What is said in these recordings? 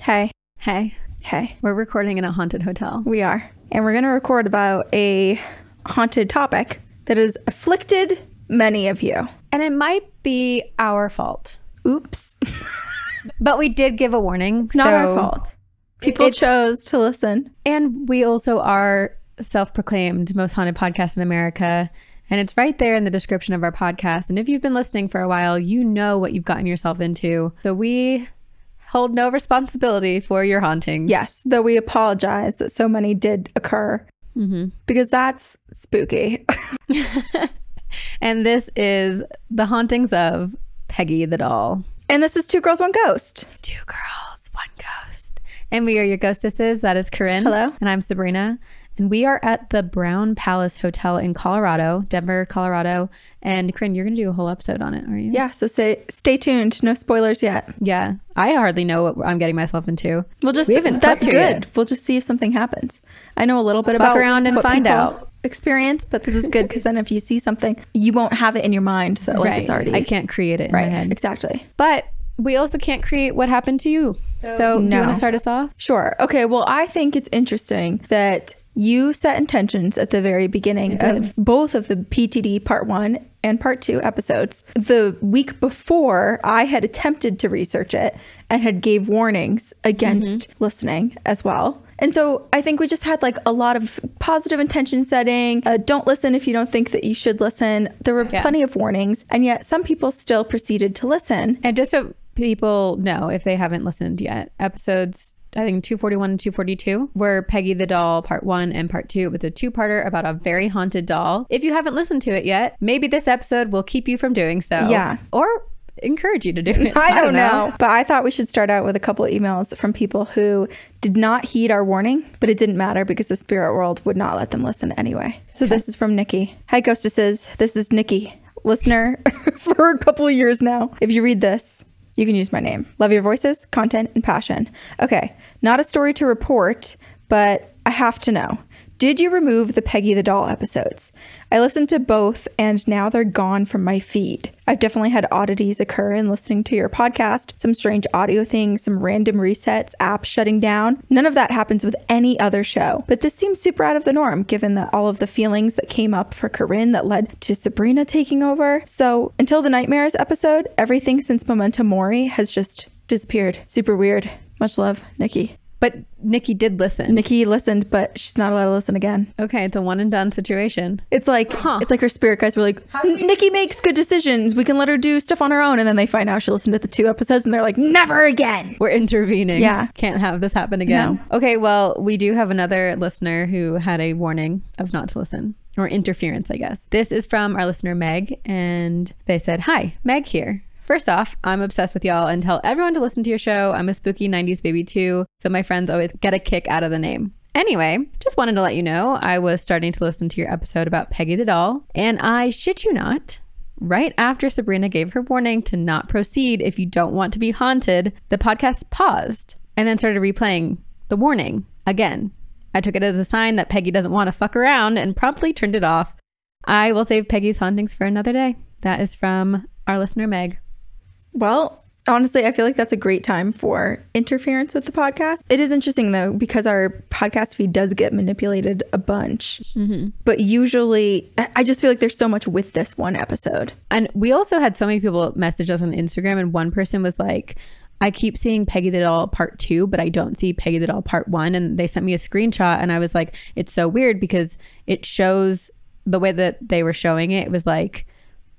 Hey. Hey. Hey. We're recording in a haunted hotel. We are. And we're going to record about a haunted topic that has afflicted many of you. And it might be our fault. Oops. But we did give a warning. It's not our fault. People chose to listen. And we also are self-proclaimed most haunted podcast in America. And it's right there in the description of our podcast. And if you've been listening for a while, you know what you've gotten yourself into. So we hold no responsibility for your hauntings. Yes, though we apologize that so many did occur. Because that's spooky. And this is the hauntings of Peggy the Doll. And this is Two Girls, One Ghost. Two girls, one ghost. And we are your ghostesses. That is Corinne. Hello. And I'm Sabrina. And we are at the Brown Palace Hotel in Colorado, Denver, Colorado. And Corinne, you're going to do a whole episode on it, aren't you? Yeah, so stay tuned. No spoilers yet. Yeah. I hardly know what I'm getting myself into. That's good. Yet. We'll just see if something happens. I know a little bit about around and find out. Experience, but this is good because then if you see something, you won't have it in your mind that it's already. I can't create it in my head. Exactly. But we also can't create what happened to you. So do you want to start us off? Sure. Okay. Well, I think it's interesting that you set intentions at the very beginning of both of the PTD Part 1 and Part 2 episodes. The week before, I had attempted to research it and had gave warnings against listening as well. And so I think we just had like a lot of positive intention setting. Don't listen if you don't think that you should listen. There were plenty of warnings, and yet some people still proceeded to listen. And just so people know, if they haven't listened yet, episodes, I think 241 and 242 were Peggy the Doll Part 1 and Part 2. It was a two-parter about a very haunted doll. If you haven't listened to it yet, maybe this episode will keep you from doing so. Yeah. Or encourage you to do it. I don't know. But I thought we should start out with a couple of emails from people who did not heed our warning, but it didn't matter because the spirit world would not let them listen anyway. So this is from Nikki. Hi, Ghostesses. This is Nikki, listener for a couple of years now. If you read this, you can use my name. Love your voices, content, and passion. Okay, not a story to report, but I have to know. Did you remove the Peggy the Doll episodes? I listened to both and now they're gone from my feed. I've definitely had oddities occur in listening to your podcast. Some strange audio things, some random resets, apps shutting down. None of that happens with any other show. But this seems super out of the norm given that all of the feelings that came up for Corinne that led to Sabrina taking over. So until the Nightmares episode, everything since Memento Mori has just disappeared. Super weird. Much love, Nikki. But Nikki did listen. Nikki listened, but she's not allowed to listen again. Okay, it's a one and done situation. It's like her spirit guys were like, Nikki makes good decisions. We can let her do stuff on her own. And then they find out she listened to the 2 episodes and they're like, never again. We're intervening. Yeah. Can't have this happen again. No. Okay, well, we do have another listener who had a warning of not to listen. Or interference, I guess. This is from our listener, Meg. And they said, hi, Meg here. First off, I'm obsessed with y'all and tell everyone to listen to your show. I'm a spooky 90s baby too, so my friends always get a kick out of the name. Anyway, just wanted to let you know I was starting to listen to your episode about Peggy the Doll, and I shit you not, right after Sabrina gave her warning to not proceed if you don't want to be haunted, the podcast paused and then started replaying the warning again. I took it as a sign that Peggy doesn't want to fuck around and promptly turned it off. I will save Peggy's hauntings for another day. That is from our listener, Meg. Well, honestly, I feel like that's a great time for interference with the podcast. It is interesting, though, because our podcast feed does get manipulated a bunch. But usually, I just feel like there's so much with this one episode. And we also had so many people message us on Instagram, and one person was like, I keep seeing Peggy the Doll Part 2, but I don't see Peggy the Doll Part 1. And they sent me a screenshot, and I was like, it's so weird because it shows the way that they were showing it. It was like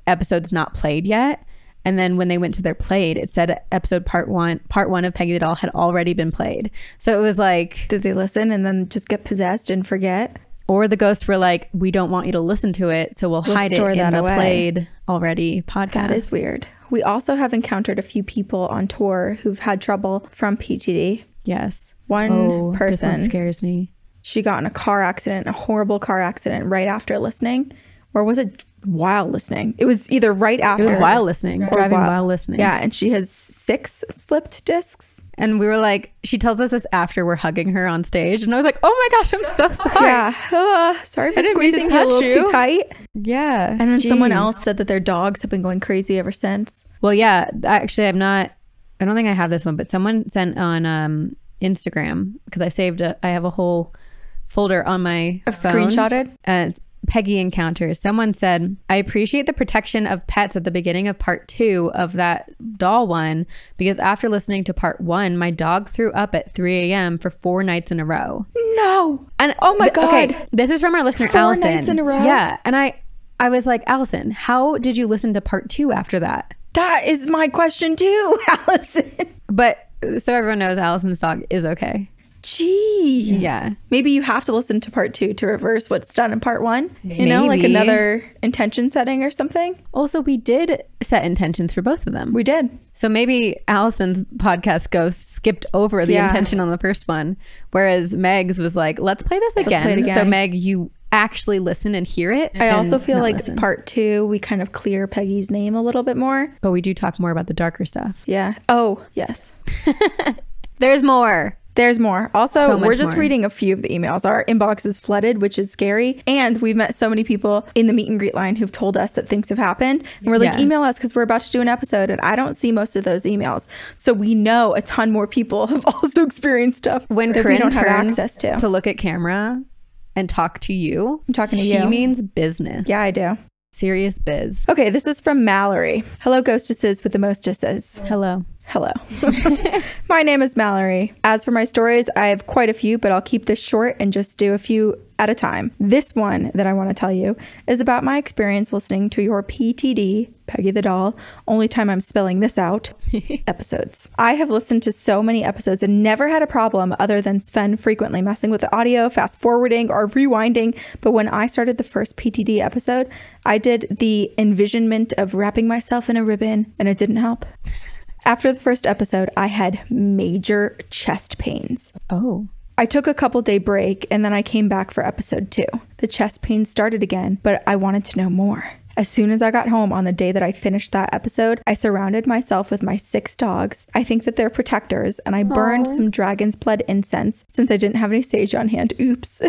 episodes not played yet. And then when they went to their played, it said episode part one of Peggy the Doll had already been played. So it was like, did they listen and then just get possessed and forget? Or the ghosts were like, we don't want you to listen to it, so we'll hide it in the played already podcast. That is weird. We also have encountered a few people on tour who've had trouble from PTD. Yes. One person. This one scares me. She got in a car accident, a horrible car accident right after listening. Or was it while listening? It was either right after. It was while listening. Driving while listening. Yeah, and she has 6 slipped discs. And we were like, she tells us this after we're hugging her on stage. And I was like, oh my gosh, I'm so sorry. Yeah. Sorry for squeezing you a little too tight. Yeah. And then someone else said that their dogs have been going crazy ever since. Well, yeah, actually, I'm not I don't think I have this one, but someone sent on Instagram, because I have a whole folder on my phone. Screenshotted? It's Peggy Encounters. Someone said, I appreciate the protection of pets at the beginning of part 2 of that doll one, because after listening to part 1, my dog threw up at 3 a.m. for 4 nights in a row. No. And oh my God. Okay, this is from our listener, 4 Allison. nights in a row? Yeah. And I was like, Allison, how did you listen to part 2 after that? That is my question too, Allison. But so everyone knows, Allison's dog is okay. Jeez. Yeah. Maybe you have to listen to part 2 to reverse what's done in part 1. Maybe. You know, like another intention setting or something. Also, we did set intentions for both of them. We did. So maybe Allison's podcast ghost skipped over the intention on the first one, whereas Meg's was like, let's play this again. Let's play it again. So Meg, you actually listen and hear it. I also feel like part 2, we kind of clear Peggy's name a little bit more. But we do talk more about the darker stuff. Yeah. Oh, yes. There's more. There's more. Also, So much we're just more. reading a few of the emails. Our inbox is flooded, which is scary. And we've met so many people in the meet and greet line who've told us that things have happened. And we're like, email us because we're about to do an episode. And I don't see most of those emails. So we know a ton more people have also experienced stuff When that Corinne we don't have turns access to. to look at camera and talk to you, I'm talking to she you. means business. Yeah, I do. Serious biz. Okay, this is from Mallory. Hello, ghostesses with the mostesses. Hello. Hello. My name is Mallory. As for my stories, I have quite a few, but I'll keep this short and just do a few at a time. This one that I want to tell you is about my experience listening to your PTD, Peggy the Doll, only time I'm spelling this out, episodes. I have listened to so many episodes and never had a problem other than Sven frequently messing with the audio, fast forwarding, or rewinding. But when I started the first PTD episode, I did the envisionment of wrapping myself in a ribbon, and it didn't help. After the first episode, I had major chest pains. Oh. I took a couple-day break and then I came back for episode 2. The chest pains started again, but I wanted to know more. As soon as I got home on the day that I finished that episode, I surrounded myself with my 6 dogs. I think that they're protectors, and I burned some dragon's blood incense since I didn't have any sage on hand. Oops.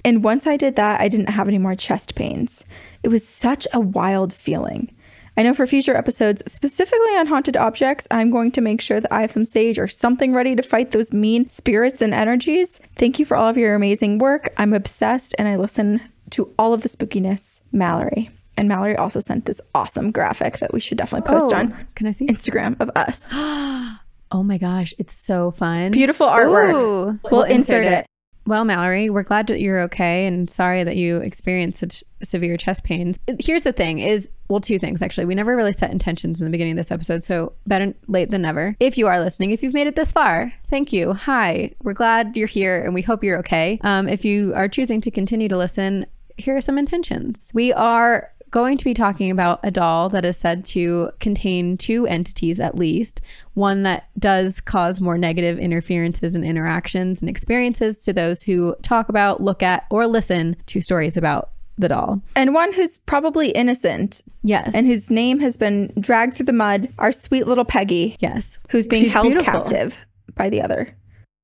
And once I did that, I didn't have any more chest pains. It was such a wild feeling. I know for future episodes, specifically on haunted objects, I'm going to make sure that I have some sage or something ready to fight those mean spirits and energies. Thank you for all of your amazing work. I'm obsessed and I listen to all of the spookiness. Mallory. And Mallory also sent this awesome graphic that we should definitely post on Can I see? Instagram of us. Oh my gosh, it's so fun. Beautiful artwork. Ooh. We'll insert it. Well, Mallory, we're glad that you're okay and sorry that you experienced such severe chest pains. Here's the thing is, well, 2 things actually. We never really set intentions in the beginning of this episode, so better late than never. If you are listening, if you've made it this far, thank you. Hi, we're glad you're here and we hope you're okay. If you are choosing to continue to listen, here are some intentions. We are going to be talking about a doll that is said to contain 2 entities at least. One that does cause more negative interferences and interactions and experiences to those who talk about, look at, or listen to stories about the doll. And one who's probably innocent. Yes. And whose name has been dragged through the mud. Our sweet little Peggy. Yes. Who's being She's held beautiful. captive by the other.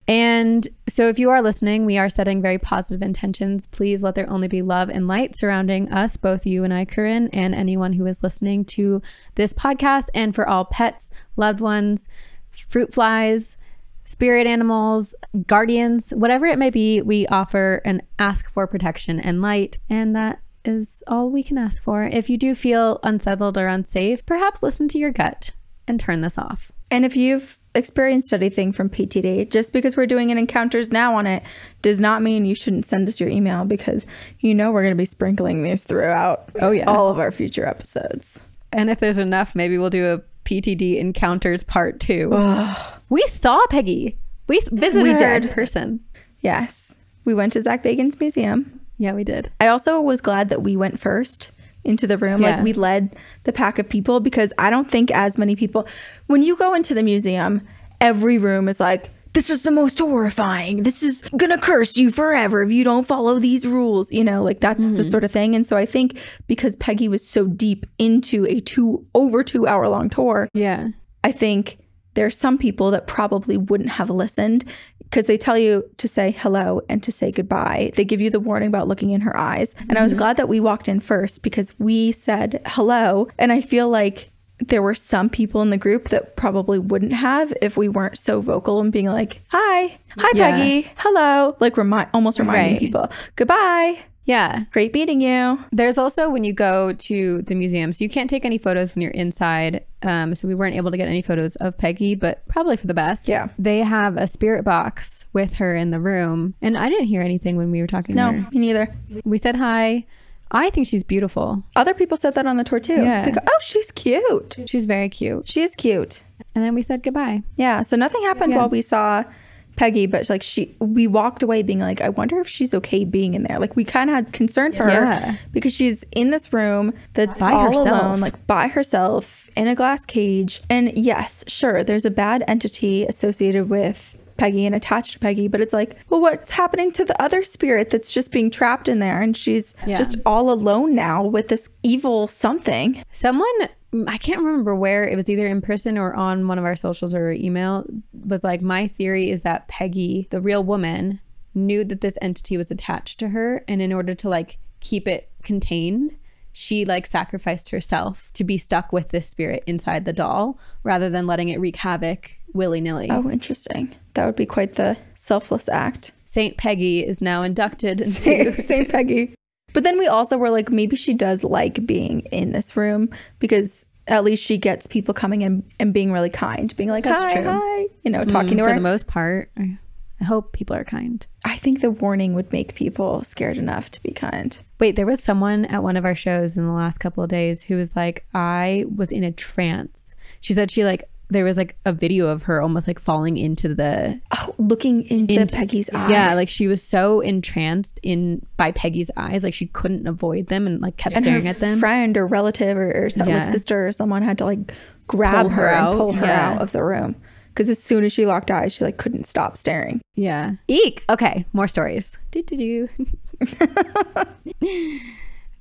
And so if you are listening, we are setting very positive intentions. Please let there only be love and light surrounding us, both you and I, Corinne, and anyone who is listening to this podcast. And for all pets, loved ones, fruit flies, spirit animals, guardians, whatever it may be, we offer and ask for protection and light. And that is all we can ask for. If you do feel unsettled or unsafe, perhaps listen to your gut and turn this off. And if you've experienced anything from PTD, just because we're doing an encounters now on it does not mean you shouldn't send us your email, because you know we're going to be sprinkling these throughout all of our future episodes. And if there's enough, maybe we'll do a PTD encounters part 2. We saw Peggy. We visited her in person. Yes. We went to Zach Bagan's museum. Yeah, we did. I also was glad that we went first into the room. Yeah. Like, we led the pack of people, because I don't think as many people, when you go into the museum, every room is like, this is the most horrifying. This is gonna curse you forever if you don't follow these rules. You know, like that's the sort of thing. And so I think because Peggy was so deep into a over 2 hour long tour, Yeah. I think there's some people that probably wouldn't have listened, because they tell you to say hello and to say goodbye. They give you the warning about looking in her eyes. And I was glad that we walked in first, because we said hello. And I feel like there were some people in the group that probably wouldn't have if we weren't so vocal and being like, hi Peggy, hello, like almost reminding people, goodbye. Yeah. Great meeting you. There's also when you go to the museum, so you can't take any photos when you're inside. So we weren't able to get any photos of Peggy, but probably for the best. Yeah. They have a spirit box with her in the room. And I didn't hear anything when we were talking to her. No, me neither. We said hi. I think she's beautiful. Other people said that on the tour too. Yeah. They go, oh, she's cute. She's very cute. She is cute. And then we said goodbye. Yeah. So nothing happened while we saw Peggy, but like we walked away being like, I wonder if she's okay being in there. Like we kind of had concern for her because she's in this room that's by all herself. alone, like by herself in a glass cage. And yes, sure, there's a bad entity associated with Peggy and attached to Peggy, but it's like, well, what's happening to the other spirit that's just being trapped in there? And she's just all alone now with this evil something. Someone, I can't remember where, it was either in person or on one of our socials or email, was like, my theory is that Peggy, the real woman, knew that this entity was attached to her, and in order to like keep it contained, she like sacrificed herself to be stuck with this spirit inside the doll rather than letting it wreak havoc willy-nilly. Oh, interesting. That would be quite the selfless act. Saint Peggy is now inducted into Saint Peggy. But then we also were like, maybe she does like being in this room because at least she gets people coming in and being really kind, being like, That's hi, true. hi, you know, talking to her. For the most part, I hope people are kind. I think the warning would make people scared enough to be kind. Wait, there was someone at one of our shows in the last couple of days who was like, I was in a trance. She said she like, there was like a video of her almost like falling into the... Oh, looking into Peggy's eyes. Yeah, like she was so entranced by Peggy's eyes, like she couldn't avoid them and like kept staring at them. And her friend or relative or something, like sister or someone had to like grab her and pull her out of the room. Because as soon as she locked eyes, she like couldn't stop staring. Yeah. Eek! Okay, more stories.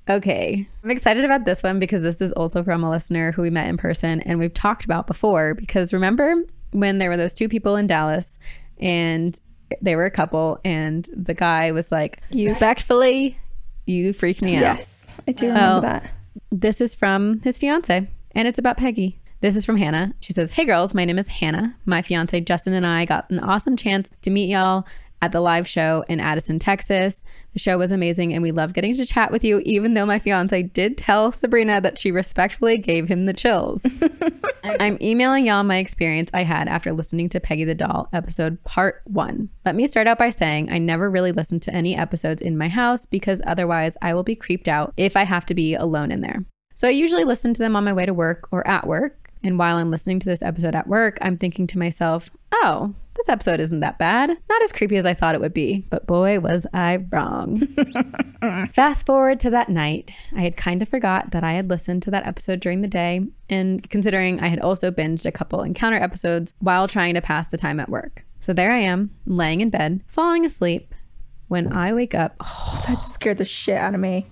Okay, I'm excited about this one because this is also from a listener who we met in person and we've talked about before. Because remember when there were those two people in Dallas and they were a couple and the guy was like, respectfully, you freaked me out. Yes, I do remember that. This is from his fiance and it's about Peggy. This is from Hannah. She says, hey girls, my name is Hannah. My fiance Justin and I got an awesome chance to meet y'all at the live show in Addison, Texas. The show was amazing and we loved getting to chat with you, even though my fiance did tell Sabrina that she respectfully gave him the chills. I'm emailing y'all my experience I had after listening to Peggy the Doll episode part 1. Let me start out by saying I never really listened to any episodes in my house because otherwise I will be creeped out if I have to be alone in there. So I usually listen to them on my way to work or at work. And while I'm listening to this episode at work, I'm thinking to myself, oh, this episode isn't that bad. Not as creepy as I thought it would be, but boy, was I wrong. Fast forward to that night. I had kind of forgot that I had listened to that episode during the day, and considering I had also binged a couple encounter episodes while trying to pass the time at work. So there I am, laying in bed, falling asleep. When I wake up, that scared the shit out of me.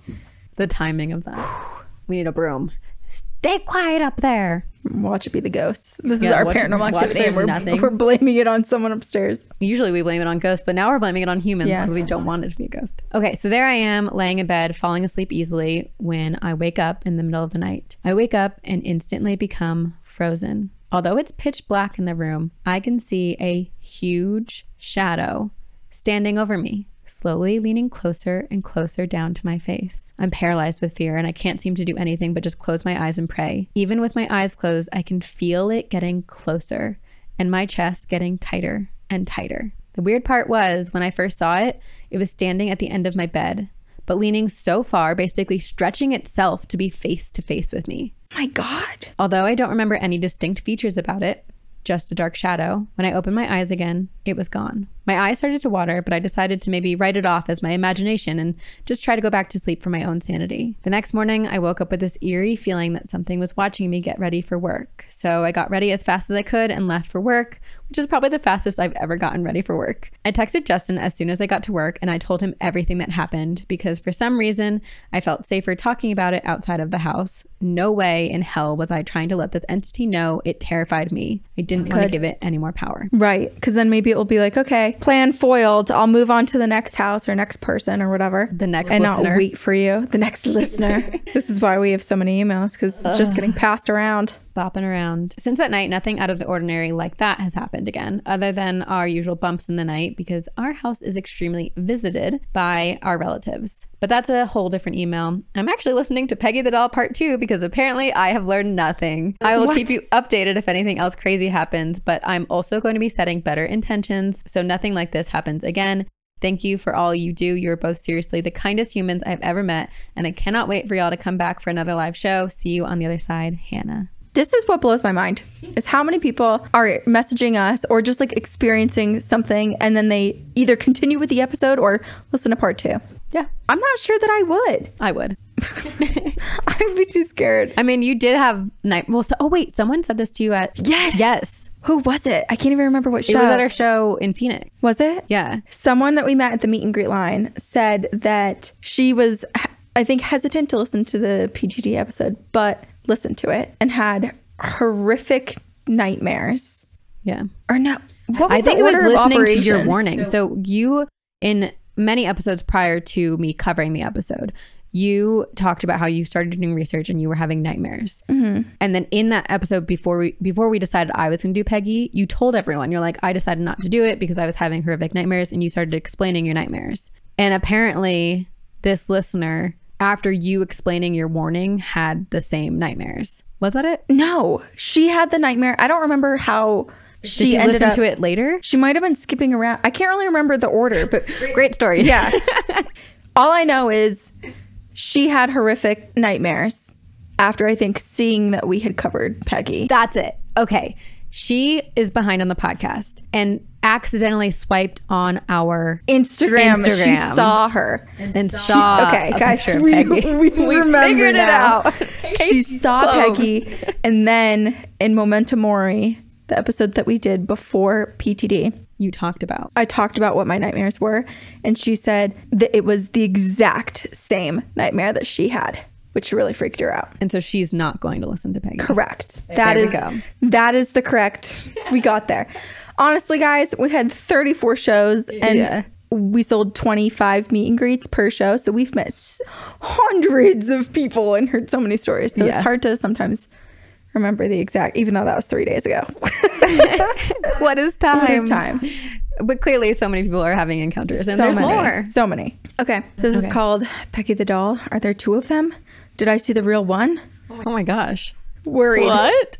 The timing of that. We need a broom. Stay quiet up there. Watch it be the ghosts. This is our paranormal activity. And we're blaming it on someone upstairs. Usually we blame it on ghosts, but now we're blaming it on humans because we don't want it to be a ghost. Okay, so there I am laying in bed, falling asleep easily when I wake up in the middle of the night. I wake up and instantly become frozen. Although it's pitch black in the room, I can see a huge shadow standing over me, slowly leaning closer and closer down to my face. I'm paralyzed with fear and I can't seem to do anything but just close my eyes and pray. Even with my eyes closed, I can feel it getting closer and my chest getting tighter and tighter. The weird part was when I first saw it, it was standing at the end of my bed, but leaning so far, basically stretching itself to be face to face with me. My God. Although I don't remember any distinct features about it, just a dark shadow. When I opened my eyes again, it was gone. My eyes started to water, but I decided to maybe write it off as my imagination and just try to go back to sleep for my own sanity. The next morning, I woke up with this eerie feeling that something was watching me get ready for work. So I got ready as fast as I could and left for work, which is probably the fastest I've ever gotten ready for work. I texted Justin as soon as I got to work and I told him everything that happened because for some reason, I felt safer talking about it outside of the house. No way in hell was I trying to let this entity know it terrified me. I didn't want to give it any more power. Right. Because then maybe it will be like, okay, plan foiled. I'll move on to the next house or next person or whatever. The next and listener. Not wait for you. The next listener. This is why we have so many emails because it's just getting passed around. bopping around. Since that night, nothing out of the ordinary like that has happened again, other than our usual bumps in the night, because our house is extremely visited by our relatives. But that's a whole different email. I'm actually listening to Peggy the Doll Part 2 because apparently I have learned nothing. I will keep you updated if anything else crazy happens, but I'm also going to be setting better intentions so nothing like this happens again. Thank you for all you do. You're both seriously the kindest humans I've ever met, and I cannot wait for y'all to come back for another live show. See you on the other side, Hannah. This is what blows my mind, is how many people are messaging us or just like experiencing something and then they either continue with the episode or listen to part 2. Yeah. I'm not sure that I would. I would. I'd be too scared. I mean, you did have night. Well, oh wait, someone said this to you at. Yes. Who was it? I can't even remember what show. It was at our show in Phoenix. Was it? Yeah. Someone that we met at the meet and greet line said that she was, I think, hesitant to listen to the PGD episode, but listened to it and had horrific nightmares. Yeah. Or no. What was I think the it was order of listening to your operations? warning. So you, in many episodes prior to me covering the episode, you talked about how you started doing research and you were having nightmares. Mm-hmm. And then in that episode, before we decided I was going to do Peggy, you told everyone, you're like, I decided not to do it because I was having horrific nightmares, and you started explaining your nightmares. And apparently this listener, after you explaining your warning, had the same nightmares. Was that it? No, she had the nightmare. I don't remember how she ended listened up to it later. She might have been skipping around. I can't really remember the order, but great story. Yeah. All I know is she had horrific nightmares after, I think, seeing that we had covered Peggy. That's it. Okay. She is behind on the podcast and accidentally swiped on our Instagram. She saw her and saw okay, guys, Peggy. we remember figured it now. out. She saw Peggy, and then in Memento Mori, the episode that we did before PTD, you talked about. I talked about what my nightmares were, and she said that it was the exact same nightmare that she had, which really freaked her out. And so she's not going to listen to Peggy. Correct. There we go. That is the correct. We got there. Honestly, guys, we had 34 shows and we sold 25 meet and greets per show. So we've met hundreds of people and heard so many stories. So it's hard to sometimes remember the exact, even though that was 3 days ago. What is time? What is time? But clearly so many people are having encounters, and there's more. So many. Okay. This is called Peggy the Doll. Are there 2 of them? Did I see the real one? Oh my gosh. Worried. What?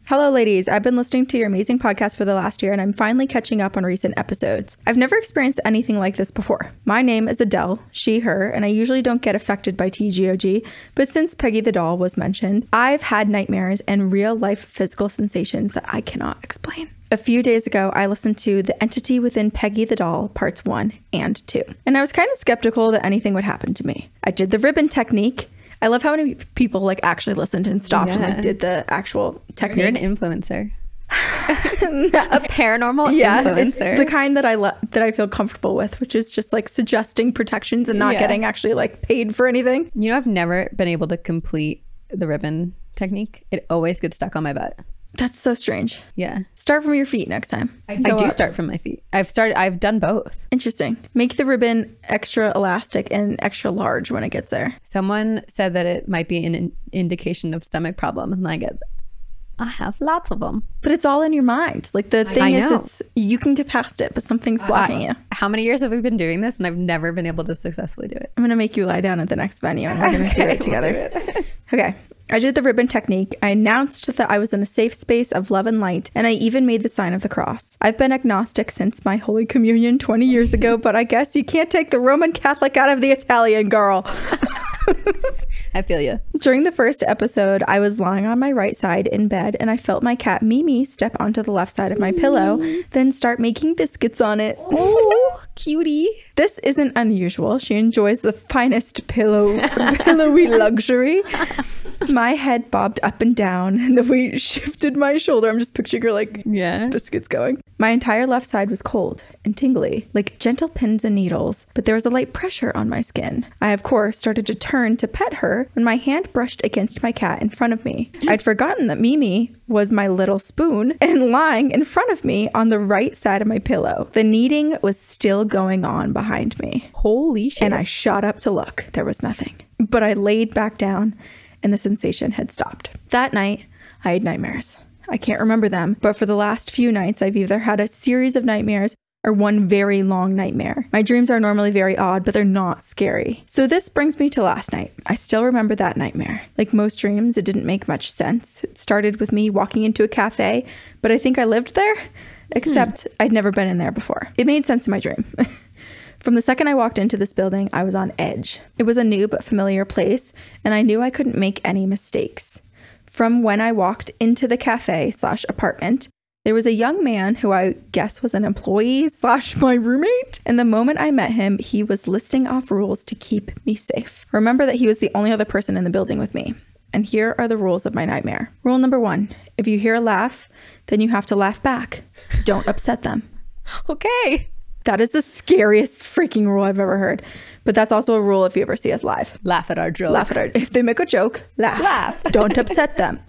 Hello, ladies. I've been listening to your amazing podcast for the last year, and I'm finally catching up on recent episodes. I've never experienced anything like this before. My name is Adele, she, her, and I usually don't get affected by TGOG, but since Peggy the Doll was mentioned, I've had nightmares and real-life physical sensations that I cannot explain. A few days ago, I listened to The Entity Within Peggy the Doll, Parts 1 and 2, and I was kind of skeptical that anything would happen to me. I did the ribbon technique. I love how many people like actually listened and stopped and like did the actual technique. You're an influencer. A paranormal influencer. It's the kind that I feel comfortable with, which is just like suggesting protections and not getting actually like paid for anything. You know, I've never been able to complete the ribbon technique. It always gets stuck on my butt. That's so strange. Yeah. Start from your feet next time. I do start from my feet. I've done both. Interesting. Make the ribbon extra elastic and extra large when it gets there. Someone said that it might be an indication of stomach problems, and I have lots of them. But it's all in your mind. Like the thing is, you can get past it, but something's blocking you. How many years have we been doing this, and I've never been able to successfully do it? I'm going to make you lie down at the next venue, and we're going to do it together. We'll do it. Okay. I did the ribbon technique. I announced that I was in a safe space of love and light, and I even made the sign of the cross. I've been agnostic since my Holy Communion 20 years ago, but I guess you can't take the Roman Catholic out of the Italian, girl. I feel you. During the first episode, I was lying on my right side in bed, and I felt my cat Mimi step onto the left side of my pillow, then start making biscuits on it. Oh, cutie. This isn't unusual. She enjoys the finest pillowy luxury. My head bobbed up and down, and the weight shifted my shoulder. I'm just picturing her like biscuits going. My entire left side was cold and tingly, like gentle pins and needles, but there was a light pressure on my skin. I, of course, started to turn to pet her when my hand brushed against my cat in front of me. I'd forgotten that Mimi was my little spoon and lying in front of me on the right side of my pillow. The kneading was still going on behind me. Holy shit. And I shot up to look. There was nothing. But I laid back down, and the sensation had stopped. That night, I had nightmares. I can't remember them, but for the last few nights, I've either had a series of nightmares or one very long nightmare. My dreams are normally very odd, but they're not scary. So this brings me to last night. I still remember that nightmare. Like most dreams, it didn't make much sense. It started with me walking into a cafe, but I think I lived there, except I'd never been in there before. It made sense in my dream. From the second I walked into this building, I was on edge. It was a new but familiar place, and I knew I couldn't make any mistakes. From when I walked into the cafe/apartment, there was a young man who I guess was an employee/my roommate. And the moment I met him, he was listing off rules to keep me safe. Remember that he was the only other person in the building with me. And here are the rules of my nightmare. Rule number 1, if you hear a laugh, then you have to laugh back. Don't upset them. Okay. That is the scariest freaking rule I've ever heard. But that's also a rule if you ever see us live. Laugh at our jokes. Laugh at our, if they make a joke, laugh. Laugh. Don't upset them.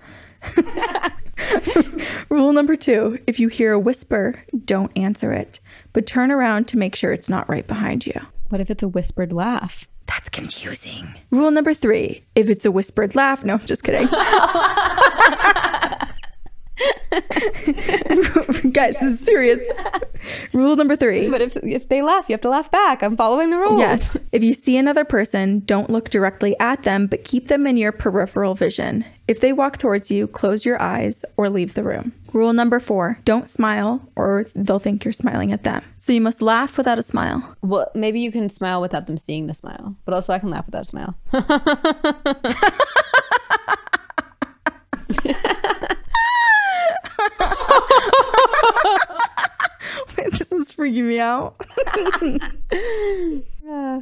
Rule number 2, if you hear a whisper, don't answer it, but turn around to make sure it's not right behind you. What if it's a whispered laugh? That's confusing. Rule number 3, if it's a whispered laugh, no, just kidding. Guys, this is serious. Rule number 3. But if they laugh, you have to laugh back. I'm following the rules. Yes. If you see another person, don't look directly at them, but keep them in your peripheral vision. If they walk towards you, close your eyes or leave the room. Rule number 4, don't smile or they'll think you're smiling at them. So you must laugh without a smile. Well, maybe you can smile without them seeing the smile, but also I can laugh without a smile. This is freaking me out.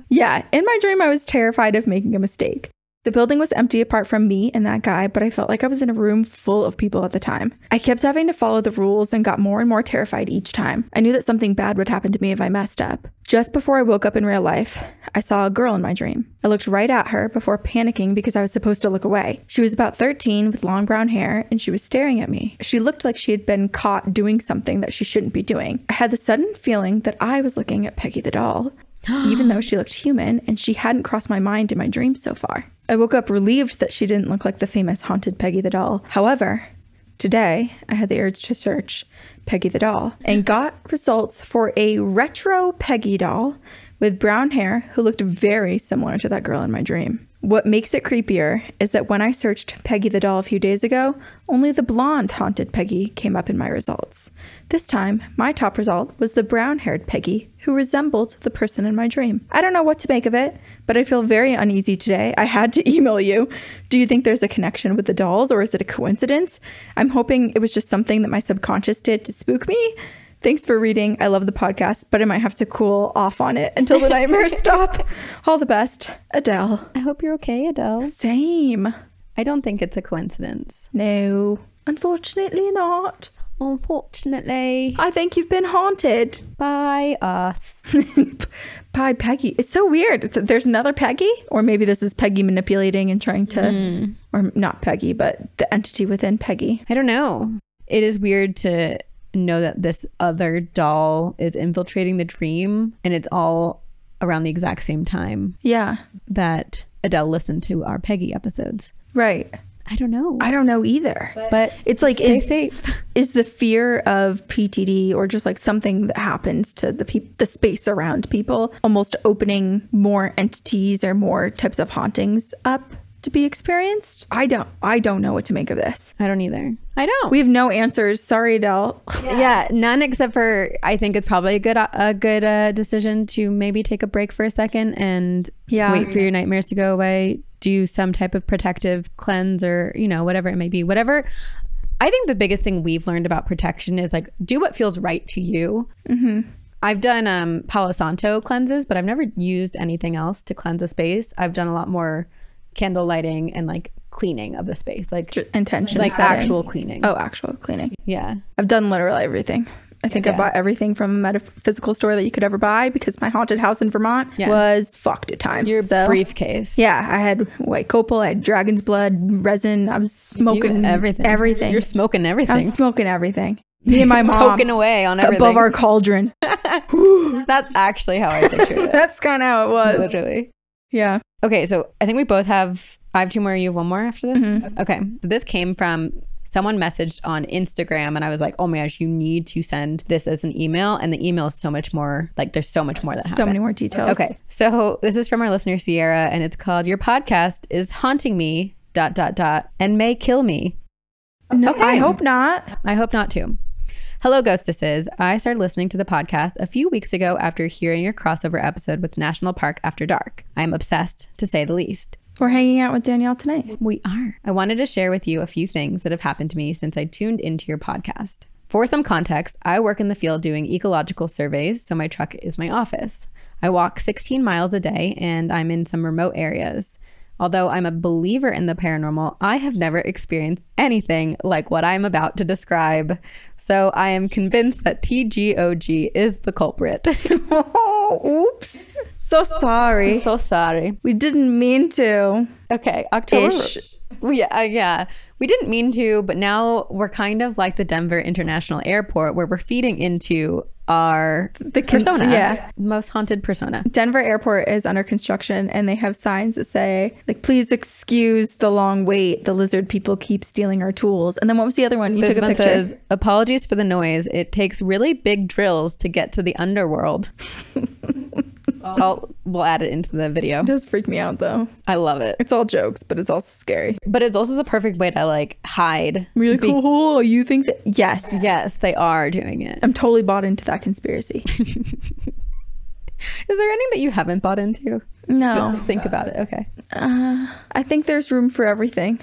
Yeah, in my dream, I was terrified of making a mistake. The building was empty apart from me and that guy, but I felt like I was in a room full of people at the time. I kept having to follow the rules and got more and more terrified each time. I knew that something bad would happen to me if I messed up. Just before I woke up in real life, I saw a girl in my dream. I looked right at her before panicking because I was supposed to look away. She was about 13 with long brown hair and she was staring at me. She looked like she had been caught doing something that she shouldn't be doing. I had the sudden feeling that I was looking at Peggy the Doll, even though she looked human and she hadn't crossed my mind in my dreams so far. I woke up relieved that she didn't look like the famous haunted Peggy the Doll. However, today I had the urge to search Peggy the Doll and got results for a retro Peggy doll with brown hair who looked very similar to that girl in my dream. What makes it creepier is that when I searched Peggy the Doll a few days ago, only the blonde haunted Peggy came up in my results. This time, my top result was the brown-haired Peggy who resembled the person in my dream. I don't know what to make of it, but I feel very uneasy today. I had to email you. Do you think there's a connection with the dolls or is it a coincidence? I'm hoping it was just something that my subconscious did to spook me. Thanks for reading. I love the podcast, but I might have to cool off on it until the nightmares stop. All the best, Adele. I hope you're okay, Adele. Same. I don't think it's a coincidence. No, unfortunately not. Unfortunately. I think you've been haunted. By us. By Peggy. It's so weird. There's another Peggy? Or maybe this is Peggy manipulating and trying to... Or not Peggy, but the entity within Peggy. I don't know. It is weird to know that this other doll is infiltrating the dream and it's all around the exact same time. Yeah. That Adele listened to our Peggy episodes. Right. I don't know. I don't know either. But it's like, stay safe. Is the fear of PTD or just like something that happens to the space around people almost opening more entities or more types of hauntings up to be experienced? I don't know what to make of this. I don't either. I don't. We have no answers. Sorry, Adele. Yeah, none except for I think it's probably a good decision to maybe take a break for a second and wait for your nightmares to go away. Do some type of protective cleanse or, whatever it may be. Whatever. I think the biggest thing we've learned about protection is like, do what feels right to you. Mm-hmm. I've done Palo Santo cleanses, but I've never used anything else to cleanse a space. I've done a lot more candle lighting and like cleaning of the space. Like intention. Like setting. actual cleaning. Oh, actual cleaning. Yeah. I've done literally everything. I think I bought everything from a metaphysical store that you could ever buy because my haunted house in Vermont was fucked at times. Your briefcase. Yeah, I had white copal, I had dragon's blood, resin. I was smoking everything. You're smoking everything. I was smoking everything. Me and my mom. Token away on everything. Above our cauldron. That's actually how I pictured it. That's kind of how it was. Literally. Yeah. Okay, so I think we both have... I have 2 more. You have 1 more after this? Mm-hmm. Okay. So this came from someone messaged on Instagram and I was like, oh my gosh, you need to send this as an email. And the email is so much more, like there's so much more that happened. So many more details. Okay. So this is from our listener, Sierra, and it's called Your Podcast is Haunting Me, ... and may kill me. No, okay. I hope not. I hope not too. Hello, Ghostesses. I started listening to the podcast a few weeks ago after hearing your crossover episode with National Park After Dark. I am obsessed, to say the least. We're hanging out with Danielle tonight. We are. I wanted to share with you a few things that have happened to me since I tuned into your podcast. For some context, I work in the field doing ecological surveys, so my truck is my office. I walk 16 miles a day and I'm in some remote areas. Although I'm a believer in the paranormal, I have never experienced anything like what I'm about to describe. So I am convinced that TGOG is the culprit. Oh, oops. So sorry. So sorry. We didn't mean to. Okay, October. Yeah. We didn't mean to, but now we're kind of like the Denver International Airport where we're feeding into our persona. Yeah. Most haunted persona. Denver Airport is under construction and they have signs that say, like, please excuse the long wait. The lizard people keep stealing our tools. And then what was the other one? You took a picture. Says, apologies for the noise. It takes really big drills to get to the underworld. We'll add it into the video. It does freak me out though. I love it. It's all jokes, but it's also scary. But it's also the perfect way to like hide. Really cool. You think that? Yes. Yes, they are doing it. I'm totally bought into that conspiracy. Is there any that you haven't bought into? No. Think about it. Okay. I think there's room for everything.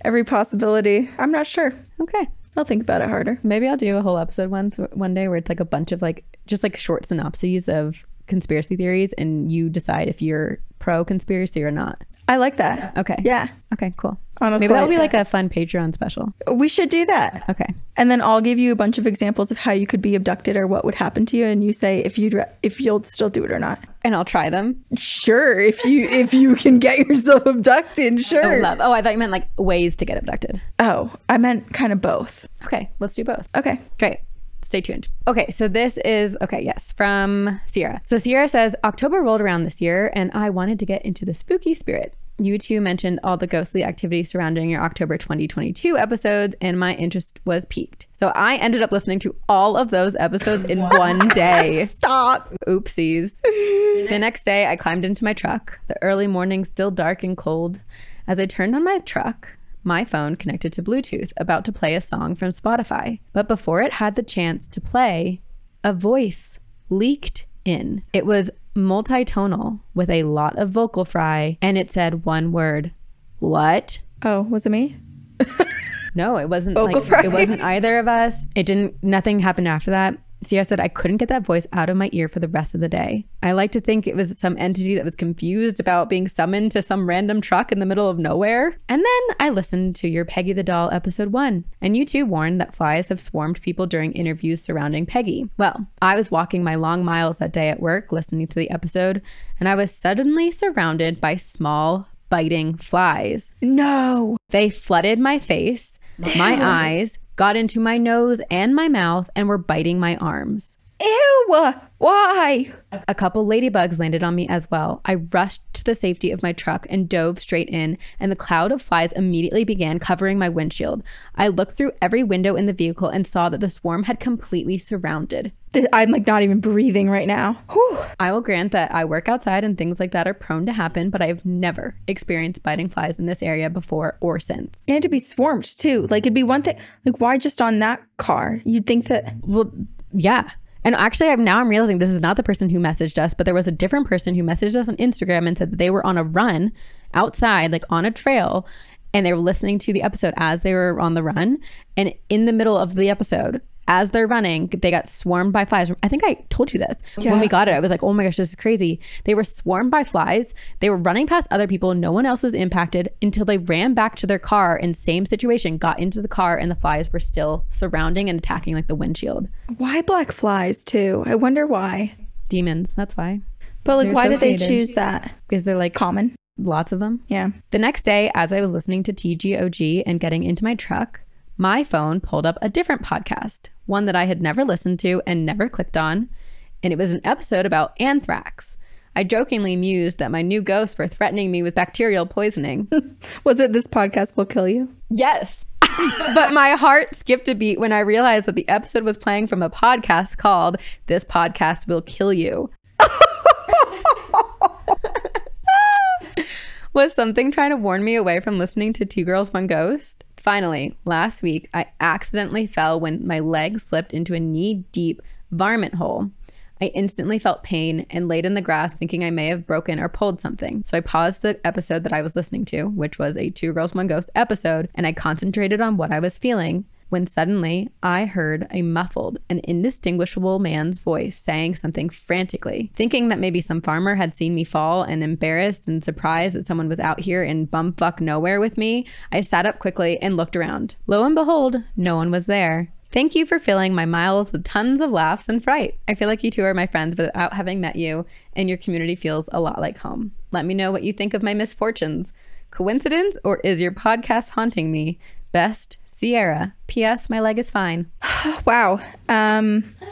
Every possibility. I'm not sure. Okay. I'll think about it harder. Maybe I'll do a whole episode one day where it's like a bunch of like just like short synopses of conspiracy theories and you decide if you're pro conspiracy or not. I like that. Okay. Yeah. Okay, cool. Honestly, maybe that'll be like a fun Patreon special. We should do that. Okay. And then I'll give you a bunch of examples of how you could be abducted or what would happen to you, and you say if you'll still do it or not. And I'll try them. Sure, if you can get yourself abducted, sure. Oh, I thought you meant like ways to get abducted. Oh, I meant kind of both. Okay, let's do both. Okay. Great. Stay tuned. Okay, so this is, from Sierra. So Sierra says, October rolled around this year and I wanted to get into the spooky spirit. You two mentioned all the ghostly activity surrounding your October 2022 episodes and my interest was piqued. So I ended up listening to all of those episodes in one day. Stop. Oopsies. The next day I climbed into my truck, the early morning still dark and cold. As I turned on my truck, my phone connected to Bluetooth, about to play a song from Spotify. But before it had the chance to play, a voice leaked in. It was multitonal with a lot of vocal fry, and it said one word, "What?" Oh, was it me? No, it wasn't. Vocal fry. It wasn't either of us. Nothing happened after that. Sierra said, I couldn't get that voice out of my ear for the rest of the day. I like to think it was some entity that was confused about being summoned to some random truck in the middle of nowhere. And then I listened to your Peggy the Doll episode 1, and you two warned that flies have swarmed people during interviews surrounding Peggy. Well, I was walking my long miles that day at work listening to the episode, and I was suddenly surrounded by small, biting flies. No. They flooded my face, my eyes, got into my nose and my mouth, and were biting my arms. Ew! Why? A couple ladybugs landed on me as well. I rushed to the safety of my truck and dove straight in, and the cloud of flies immediately began covering my windshield. I looked through every window in the vehicle and saw that the swarm had completely surrounded. I'm like not even breathing right now. Whew. I will grant that I work outside and things like that are prone to happen, but I've never experienced biting flies in this area before or since. And to be swarmed too. Like it'd be one thing, like why just on that car? You'd think that. Well, yeah. And actually, I'm realizing this is not the person who messaged us, but there was a different person who messaged us on Instagram and said that they were on a run outside, like on a trail, and they were listening to the episode as they were on the run. And in the middle of the episode, as they're running, they got swarmed by flies. I think I told you this. Yes. When we got it, I was like, oh my gosh, this is crazy. They were swarmed by flies. They were running past other people. No one else was impacted until they ran back to their car in same situation, got into the car, and the flies were still surrounding and attacking like the windshield. Why black flies too? I wonder why. Demons, that's why. But like, why did they choose that? Because they're like common. Lots of them. Yeah. The next day, as I was listening to TGOG and getting into my truck, my phone pulled up a different podcast, one that I had never listened to and never clicked on, and it was an episode about anthrax. I jokingly mused that my new ghosts were threatening me with bacterial poisoning. Was it This Podcast Will Kill You? Yes. But my heart skipped a beat when I realized that the episode was playing from a podcast called This Podcast Will Kill You. Was something trying to warn me away from listening to Two Girls, One Ghost? Finally, last week, I accidentally fell when my leg slipped into a knee-deep varmint hole. I instantly felt pain and laid in the grass thinking I may have broken or pulled something. So I paused the episode that I was listening to, which was a Two Girls, One Ghost episode, and I concentrated on what I was feeling when suddenly I heard a muffled and indistinguishable man's voice saying something frantically. Thinking that maybe some farmer had seen me fall and embarrassed and surprised that someone was out here in bumfuck nowhere with me, I sat up quickly and looked around. Lo and behold, no one was there. Thank you for filling my miles with tons of laughs and fright. I feel like you two are my friends without having met you, and your community feels a lot like home. Let me know what you think of my misfortunes. Coincidence, or is your podcast haunting me? Best, Sierra. P.S. My leg is fine. Wow.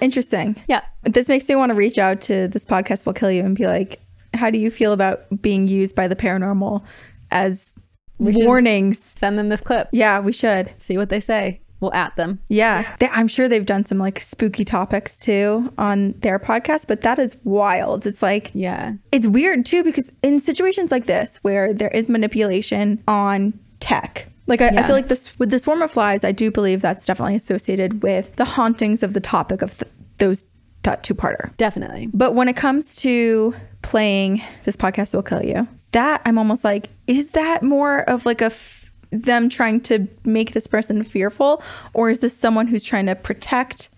Interesting. Yeah. This makes me want to reach out to This Podcast Will Kill You and be like, how do you feel about being used by the paranormal as warnings? Send them this clip. Yeah, we should. See what they say. We'll at them. Yeah. I'm sure they've done some like spooky topics too on their podcast, but that is wild. It's like, yeah, it's weird too, because in situations like this where there is manipulation on tech, like I feel like this with the swarm of flies, I do believe that's definitely associated with the hauntings of the topic of that two-parter. Definitely. But when it comes to playing This Podcast Will Kill You, that I'm almost like, is that more of like them trying to make this person fearful, or is this someone who's trying to protect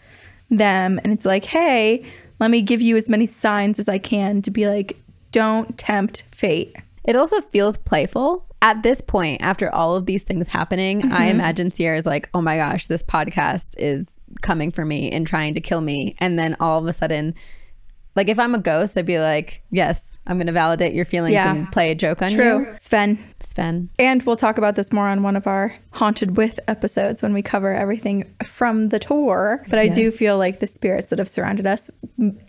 them? And it's like, hey, let me give you as many signs as I can to be like, don't tempt fate. It also feels playful. At this point, after all of these things happening, I imagine Sierra's like, oh my gosh, this podcast is coming for me and trying to kill me. And then all of a sudden, like if I'm a ghost, I'd be like, yes, I'm going to validate your feelings and play a joke on you. True. Sven. And we'll talk about this more on one of our Haunted With episodes when we cover everything from the tour. But I do feel like the spirits that have surrounded us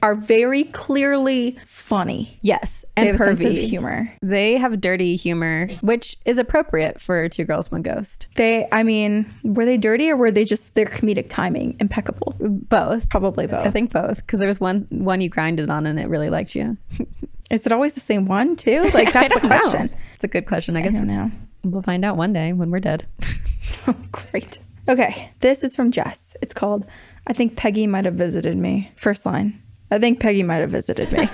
are very clearly funny. Yes. They And have a sense of pervy. humor. They have dirty humor, which is appropriate for Two Girls, One Ghost. I mean, were they dirty or were they just their comedic timing impeccable? Both. Probably both. I think both, because there was one you grinded on and it really liked you. Is it always the same one too? Like that's the question. It's a good question. I guess I don't know. we'll find out one day when we're dead. Oh, great. Okay, this is from Jess. It's called, I think Peggy might have visited me. First line. I think Peggy might have visited me.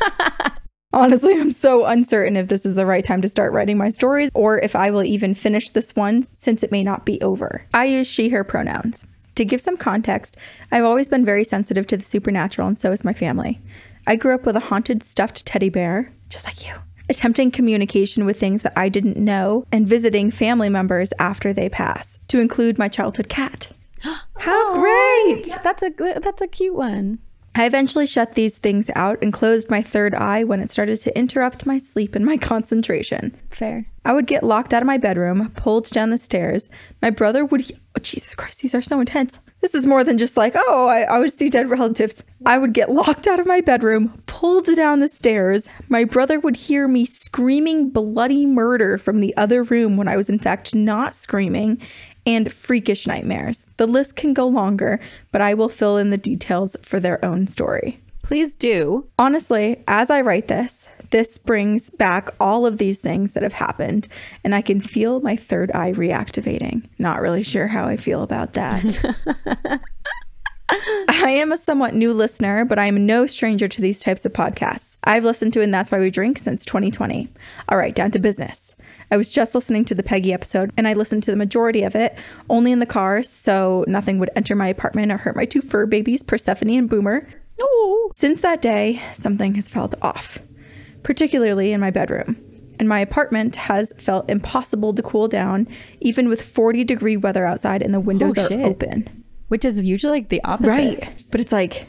Honestly, I'm so uncertain if this is the right time to start writing my stories or if I will even finish this one since it may not be over. I use she, her pronouns. To give some context, I've always been very sensitive to the supernatural, and so is my family. I grew up with a haunted stuffed teddy bear, just like you, attempting communication with things that I didn't know and visiting family members after they pass, to include my childhood cat. How great! That's a cute one. I eventually shut these things out and closed my third eye when it started to interrupt my sleep and my concentration. Fair. I would get locked out of my bedroom, pulled down the stairs. My brother would... Oh, Jesus Christ, these are so intense. This is more than just like, oh, I would see dead relatives. I would get locked out of my bedroom, pulled down the stairs. My brother would hear me screaming bloody murder from the other room when I was in fact not screaming, and freakish nightmares. The list can go longer, but I will fill in the details for their own story. Please do. Honestly, as I write this brings back all of these things that have happened, and I can feel my third eye reactivating. Not really sure how I feel about that. I am a somewhat new listener, but I am no stranger to these types of podcasts. I've listened to And That's Why We Drink since 2020. All right, down to business. I was just listening to the Peggy episode, and I listened to the majority of it only in the car, so nothing would enter my apartment or hurt my two fur babies, Persephone and Boomer. Oh. Since that day, something has felt off, particularly in my bedroom. And my apartment has felt impossible to cool down, even with 40-degree weather outside and the windows are open. Which is usually like the opposite. Right. But it's like,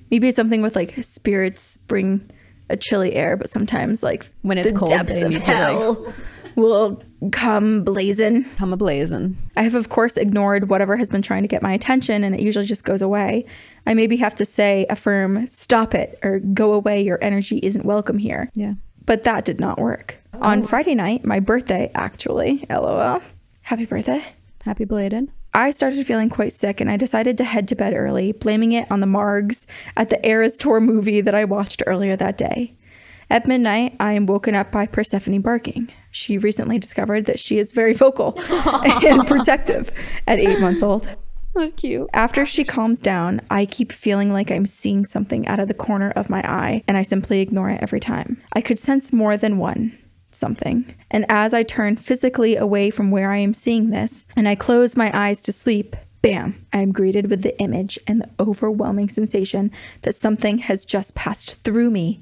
maybe it's something with like spirits bring a chilly air, but sometimes like when it's the cold, depths of hell will come blazing. Come a-blazing. I have, of course, ignored whatever has been trying to get my attention, and it usually just goes away. I maybe have to say a firm, stop it, or go away, your energy isn't welcome here. Yeah. But that did not work. On Friday night, my birthday, actually, LOL. Happy birthday. Happy belated. I started feeling quite sick and I decided to head to bed early, blaming it on the margs at the Eras Tour movie that I watched earlier that day. At midnight, I am woken up by Persephone barking. She recently discovered that she is very vocal and protective at 8 months old. That's cute. After she calms down, I keep feeling like I'm seeing something out of the corner of my eye, and I simply ignore it every time. I could sense more than one something. And as I turn physically away from where I am seeing this, and I close my eyes to sleep, bam, I am greeted with the image and the overwhelming sensation that something has just passed through me,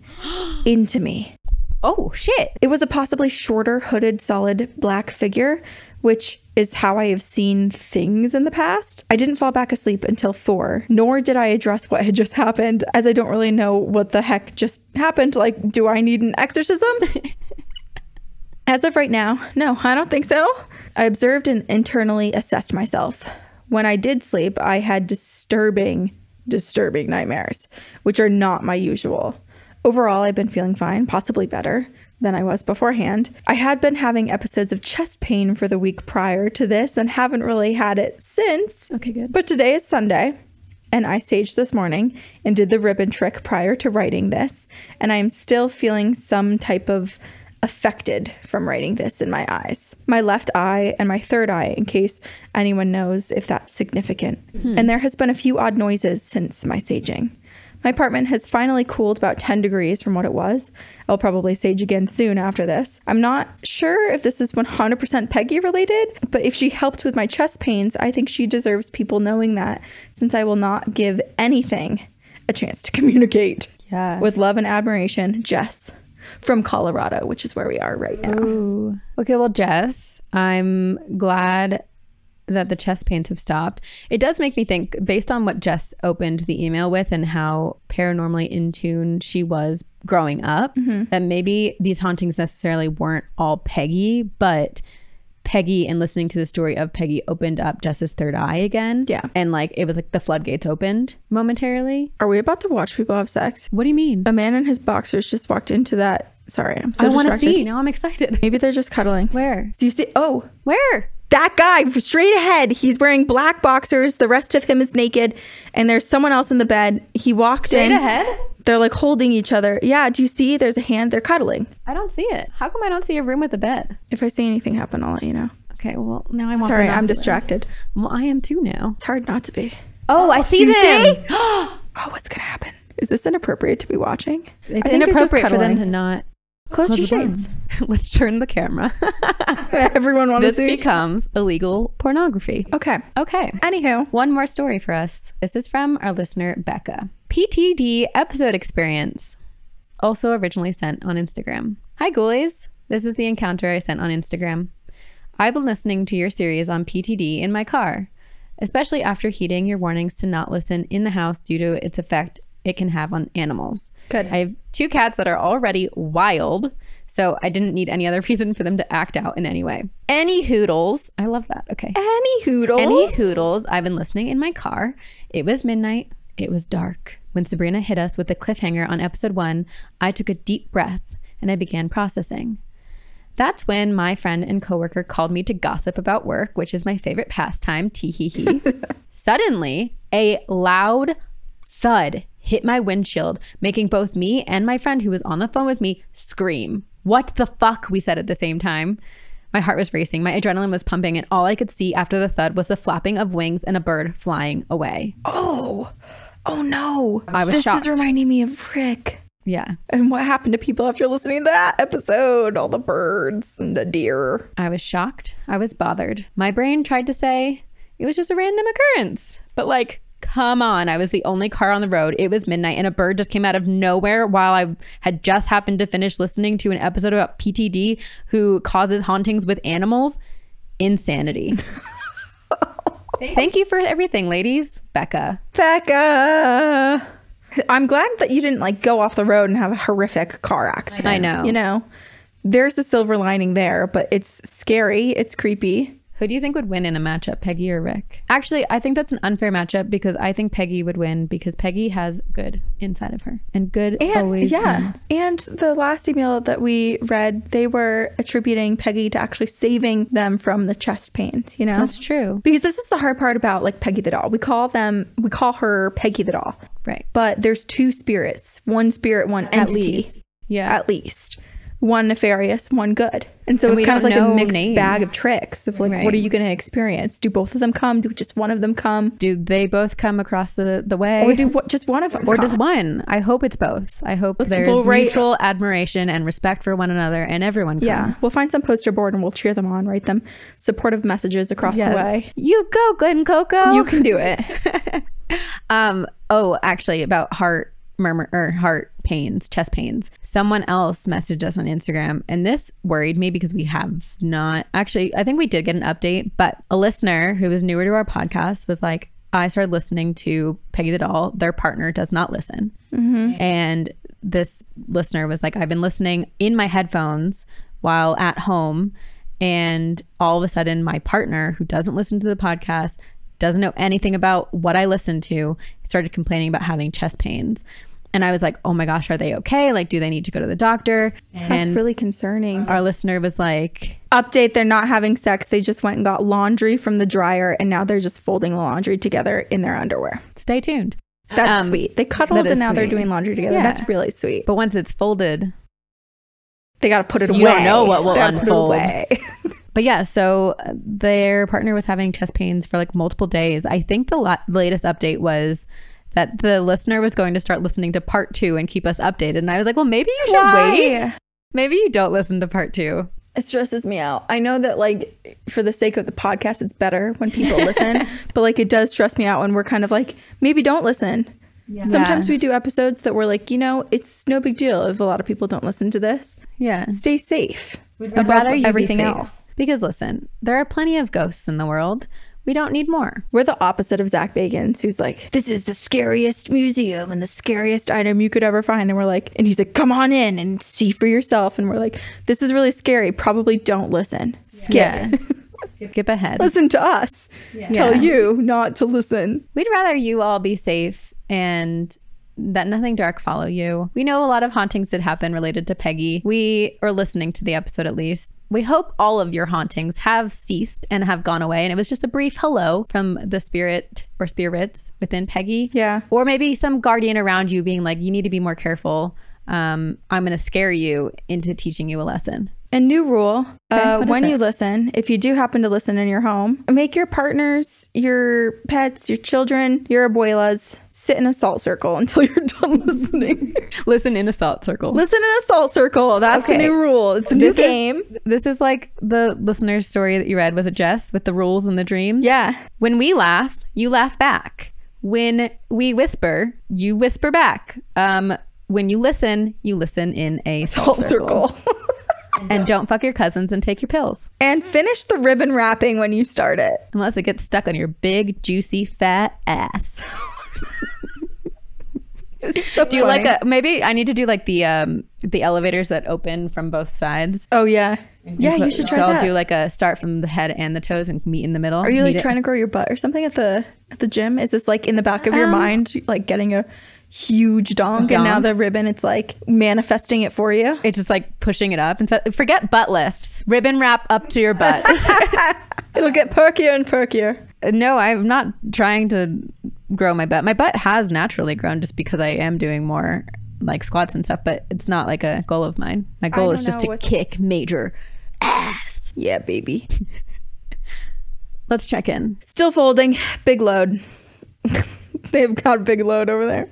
into me. Oh, shit. It was a possibly shorter, hooded, solid black figure, which is how I have seen things in the past. I didn't fall back asleep until 4, nor did I address what had just happened, as I don't really know what the heck just happened. Like, do I need an exorcism? As of right now, no, I don't think so. I observed and internally assessed myself. When I did sleep, I had disturbing nightmares, which are not my usual. Overall, I've been feeling fine, possibly better than I was beforehand. I had been having episodes of chest pain for the week prior to this and haven't really had it since. Okay, good. But today is Sunday, and I saged this morning and did the ribbon trick prior to writing this, and I'm still feeling some type of affected from writing this in my eyes. My left eye and my third eye, in case anyone knows if that's significant. And there has been a few odd noises since my saging. My apartment has finally cooled about 10 degrees from what it was. I'll probably sage again soon after this. I'm not sure if this is 100% Peggy related, but if she helped with my chest pains, I think she deserves people knowing that, since I will not give anything a chance to communicate. Yeah. With love and admiration, Jess. From Colorado, which is where we are right now. Ooh. Okay, well, Jess, I'm glad that the chest pains have stopped. It does make me think, based on what Jess opened the email with and how paranormally in tune she was growing up, that maybe these hauntings necessarily weren't all Peggy, but Peggy, and listening to the story of Peggy, opened up Jess's third eye again. Yeah. And like it was like the floodgates opened momentarily. Are we about to watch people have sex? What do you mean? A man in his boxers just walked into that. Sorry, I'm so I want to distracted. see. Now I'm excited. Maybe they're just cuddling. Where? Do you see? Oh, Where? that guy straight ahead. He's wearing black boxers. The rest of him is naked. And there's someone else in the bed. He walked Straight in. ahead? They're like holding each other. Yeah. Do you see? There's a hand. They're cuddling. I don't see it. How come I don't see a room with a bed? If I see anything happen, I'll let you know. Okay, well, now I want Sorry, I'm binoculars. distracted. Well, I am too now. It's hard not to be. Oh, I see Do you them. see? Oh, what's going to happen? Is this inappropriate to be watching? It's I think they're just inappropriate for them cuddling. to not Close your the shades. blinds. Let's turn the camera. Everyone wants to This see. becomes illegal pornography. Okay. Okay. Anywho. One more story for us. This is from our listener, Becca. PTD episode experience. Also originally sent on Instagram. Hi, ghoulies. This is the encounter I sent on Instagram. I've been listening to your series on PTD in my car, especially after heeding your warnings to not listen in the house due to its effect it can have on animals. Good. I have 2 cats that are already wild, so I didn't need any other reason for them to act out in any way. Any hoodles. I love that. Okay. Any hoodles. Any hoodles. I've been listening in my car. It was midnight. It was dark. When Sabrina hit us with the cliffhanger on episode 1, I took a deep breath and I began processing. That's when my friend and coworker called me to gossip about work, which is my favorite pastime, tee-hee-hee. Suddenly, a loud thud hit my windshield, making both me and my friend who was on the phone with me scream. What the fuck? We said at the same time. My heart was racing, my adrenaline was pumping, and all I could see after the thud was the flapping of wings and a bird flying away. Oh no. I was shocked. This is reminding me of Rick. Yeah. And what happened to people after listening to that episode? All the birds and the deer. I was shocked. I was bothered. My brain tried to say it was just a random occurrence. But like, come on. I was the only car on the road. It was midnight and a bird just came out of nowhere while I had just happened to finish listening to an episode about PTD who causes hauntings with animals. Insanity. Thank you for everything, ladies. Becca. I'm glad that you didn't like go off the road and have a horrific car accident. I know. You know, there's a silver lining there, but it's scary. It's creepy. Who do you think would win in a matchup, Peggy or Rick? Actually, I think that's an unfair matchup because I think Peggy would win because Peggy has good inside of her. And good always wins. And the last email that we read, they were attributing Peggy to actually saving them from the chest pains, you know? That's true. Because this is the hard part about like Peggy the Doll. We call her Peggy the Doll. Right. But there's two spirits. One spirit, one entity. At least. Yeah. At least. One nefarious, one good. And so it's kind of like a mixed bag of tricks of like, what are you going to experience? Do both of them come? Do just one of them come? Do they both come across the way? Or do just one of them Or just one? I hope it's both. I hope there's mutual admiration and respect for one another and everyone comes. Yeah. We'll find some poster board and we'll cheer them on, write them supportive messages across the way. You go, Glen Coco. You can do it. Actually, about heart pains, chest pains. Someone else messaged us on Instagram, and this worried me because we have not actually, I think we did get an update, but a listener who was newer to our podcast was like, I started listening to Peggy the Doll. Their partner does not listen. And this listener was like, I've been listening in my headphones while at home, and all of a sudden my partner, who doesn't listen to the podcast, doesn't know anything about what I listen to, started complaining about having chest pains. And I was like, oh my gosh, are they okay? Like, do they need to go to the doctor? That's really concerning. Our listener was like, update, they're not having sex. They just went and got laundry from the dryer, and now they're just folding the laundry together in their underwear. Stay tuned. That's sweet. They cuddled and now they're doing laundry together. Yeah. That's really sweet. But once it's folded, they got to put it away. You don't know what will unfold. But yeah, so their partner was having chest pains for like multiple days. I think the latest update was that the listener was going to start listening to part 2 and keep us updated. And I was like, well, maybe you should wait. Maybe you don't listen to part 2. It stresses me out. I know that like for the sake of the podcast, it's better when people listen, but like it does stress me out when we're kind of like, maybe don't listen. Yeah. Sometimes we do episodes that we're like, you know, it's no big deal if a lot of people don't listen to this. Yeah. Stay safe. I'd rather you everything else. Because listen, there are plenty of ghosts in the world. We don't need more. We're the opposite of Zach Bagans, who's like, this is the scariest museum and the scariest item you could ever find. And we're like, and he's like, come on in and see for yourself. And we're like, this is really scary. Probably don't listen. Skip. Skip ahead. Listen to us. Tell you not to listen. We'd rather you all be safe and that nothing dark follow you. We know a lot of hauntings did happen related to Peggy. We are listening to the episode at least. We hope all of your hauntings have ceased and have gone away. And it was just a brief hello from the spirit or spirits within Peggy. Yeah. Or maybe some guardian around you being like, you need to be more careful. I'm going to scare you into teaching you a lesson. And new rule, when you listen, if you do happen to listen in your home, make your partners, your pets, your children, your abuelas sit in a salt circle until you're done listening. Listen in a salt circle. Listen in a salt circle. That's the new rule. It's a new game. This is like the listener's story that you read. Was it Jess with the rules and the dreams? Yeah. When we laugh, you laugh back. When we whisper, you whisper back. When you listen in a salt circle. And don't fuck your cousins and take your pills. And finish the ribbon wrapping when you start it. Unless it gets stuck on your big, juicy, fat ass. So do you like maybe I need to do like the elevators that open from both sides. Oh yeah. Yeah, you should try that. So I'll do like a start from the head and the toes and meet in the middle. Are you like trying to grow your butt or something at the gym? Is this like in the back of your mind, like getting a huge donk, and now the ribbon, it's like manifesting it for you? It's just like pushing it up. And so forget butt lifts. Ribbon wrap up to your butt. It'll get perkier and perkier. No, I'm not trying to grow my butt. My butt has naturally grown just because I am doing more like squats and stuff, but it's not like a goal of mine. My goal is just to kick major ass. Yeah, baby. Let's check in. Still folding. Big load. They've got a big load over there.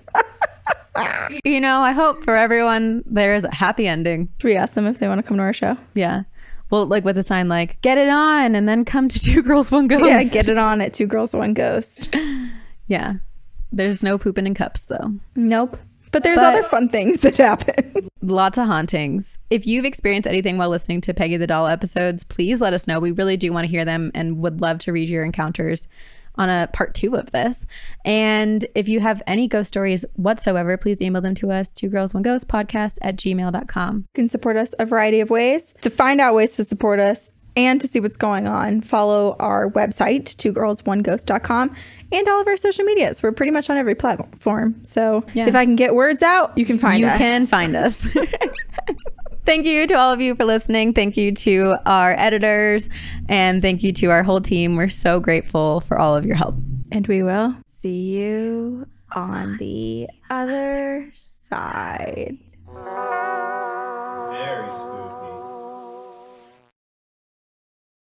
You know, I hope for everyone there is a happy ending. Should we ask them if they want to come to our show? Yeah. Well, like with a sign like, get it on, and then come to 2 Girls, 1 Ghost. Yeah, get it on at 2 Girls, 1 Ghost. Yeah. There's no pooping in cups, though. Nope. But there's other fun things that happen. Lots of hauntings. If you've experienced anything while listening to Peggy the Doll episodes, please let us know. We really do want to hear them and would love to read your encounters on a part 2 of this. And if you have any ghost stories whatsoever, please email them to us, 2girls1ghostpodcast@gmail.com. You can support us a variety of ways. To find out ways to support us, And to see what's going on, follow our website, twogirlsoneghost.com, and all of our social medias. We're pretty much on every platform. So if I can get words out, you can find us. You can find us. Thank you to all of you for listening. Thank you to our editors. And thank you to our whole team. We're so grateful for all of your help. And we will see you on the other side. Very spooky.